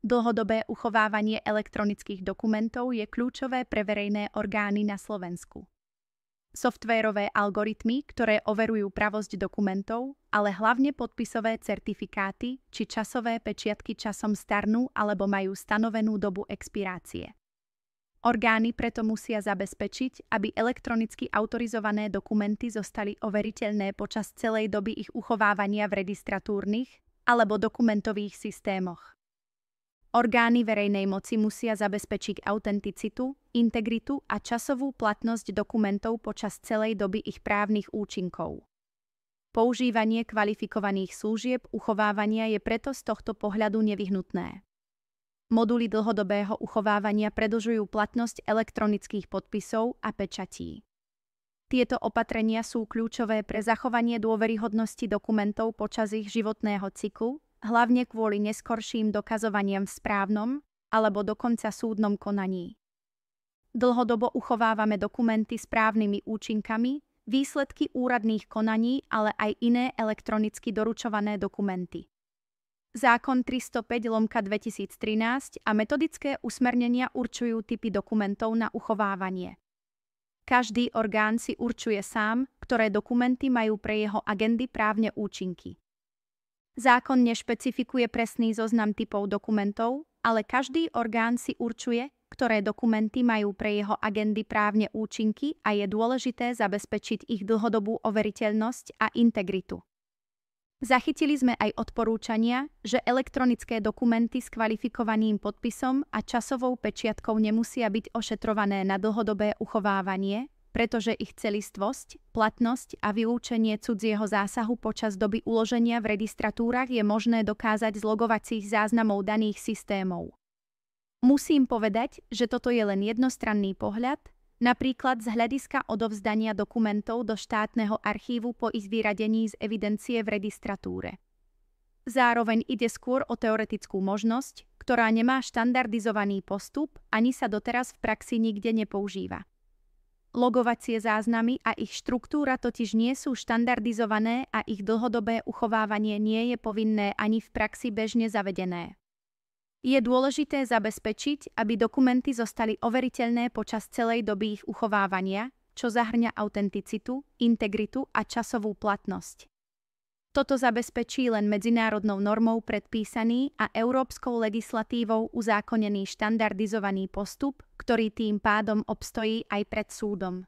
Dlhodobé uchovávanie elektronických dokumentov je kľúčové pre verejné orgány na Slovensku. Softvérové algoritmy, ktoré overujú pravosť dokumentov, ale hlavne podpisové certifikáty či časové pečiatky časom starnú alebo majú stanovenú dobu expirácie. Orgány preto musia zabezpečiť, aby elektronicky autorizované dokumenty zostali overiteľné počas celej doby ich uchovávania v registratúrnych alebo dokumentových systémoch. Orgány verejnej moci musia zabezpečiť autenticitu, integritu a časovú platnosť dokumentov počas celej doby ich právnych účinkov. Používanie kvalifikovaných služieb uchovávania je preto z tohto pohľadu nevyhnutné. Moduly dlhodobého uchovávania predĺžujú platnosť elektronických podpisov a pečatí. Tieto opatrenia sú kľúčové pre zachovanie dôveryhodnosti dokumentov počas ich životného cyklu, hlavne kvôli neskorším dokazovaniam v správnom alebo dokonca súdnom konaní. Dlhodobo uchovávame dokumenty s právnymi účinkami, výsledky úradných konaní, ale aj iné elektronicky doručované dokumenty. Zákon 305/2013 a metodické usmernenia určujú typy dokumentov na uchovávanie. Každý orgán si určuje sám, ktoré dokumenty majú pre jeho agendy právne účinky. Zákon nešpecifikuje presný zoznam typov dokumentov, ale každý orgán si určuje, ktoré dokumenty majú pre jeho agendy právne účinky a je dôležité zabezpečiť ich dlhodobú overiteľnosť a integritu. Zachytili sme aj odporúčania, že elektronické dokumenty s kvalifikovaným podpisom a časovou pečiatkou nemusia byť ošetrované na dlhodobé uchovávanie, pretože ich celistvosť, platnosť a vylúčenie cudzieho zásahu počas doby uloženia v registratúrach je možné dokázať z logovacích záznamov daných systémov. Musím povedať, že toto je len jednostranný pohľad, napríklad z hľadiska odovzdania dokumentov do štátneho archívu po ich vyradení z evidencie v registratúre. Zároveň ide skôr o teoretickú možnosť, ktorá nemá štandardizovaný postup ani sa doteraz v praxi nikde nepoužíva. Logovacie záznamy a ich štruktúra totiž nie sú štandardizované a ich dlhodobé uchovávanie nie je povinné ani v praxi bežne zavedené. Je dôležité zabezpečiť, aby dokumenty zostali overiteľné počas celej doby ich uchovávania, čo zahŕňa autenticitu, integritu a časovú platnosť. Toto zabezpečí len medzinárodnou normou predpísaný a európskou legislatívou uzákonený štandardizovaný postup, ktorý tým pádom obstojí aj pred súdom.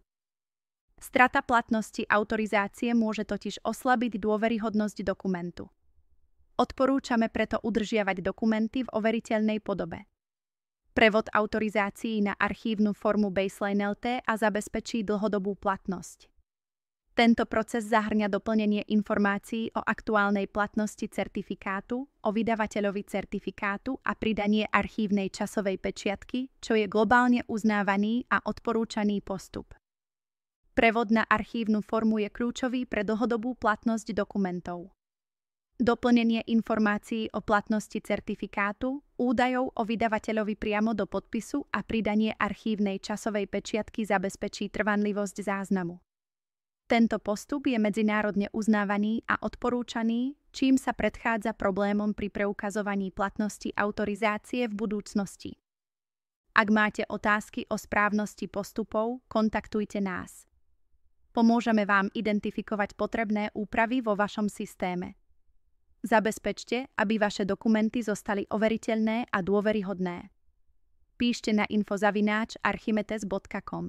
Strata platnosti autorizácie môže totiž oslabiť dôveryhodnosť dokumentu. Odporúčame preto udržiavať dokumenty v overiteľnej podobe. Prevod autorizácií na archívnu formu Baseline LT a zabezpečí dlhodobú platnosť. Tento proces zahŕňa doplnenie informácií o aktuálnej platnosti certifikátu, o vydavateľovi certifikátu a pridanie archívnej časovej pečiatky, čo je globálne uznávaný a odporúčaný postup. Prevod na archívnu formu je kľúčový pre dlhodobú platnosť dokumentov. Doplnenie informácií o platnosti certifikátu, údajov o vydavateľovi priamo do podpisu a pridanie archívnej časovej pečiatky zabezpečí trvanlivosť záznamu. Tento postup je medzinárodne uznávaný a odporúčaný, čím sa predchádza problémom pri preukazovaní platnosti autorizácie v budúcnosti. Ak máte otázky o správnosti postupov, kontaktujte nás. Pomôžeme vám identifikovať potrebné úpravy vo vašom systéme. Zabezpečte, aby vaše dokumenty zostali overiteľné a dôveryhodné. Píšte na info@archimedes.com.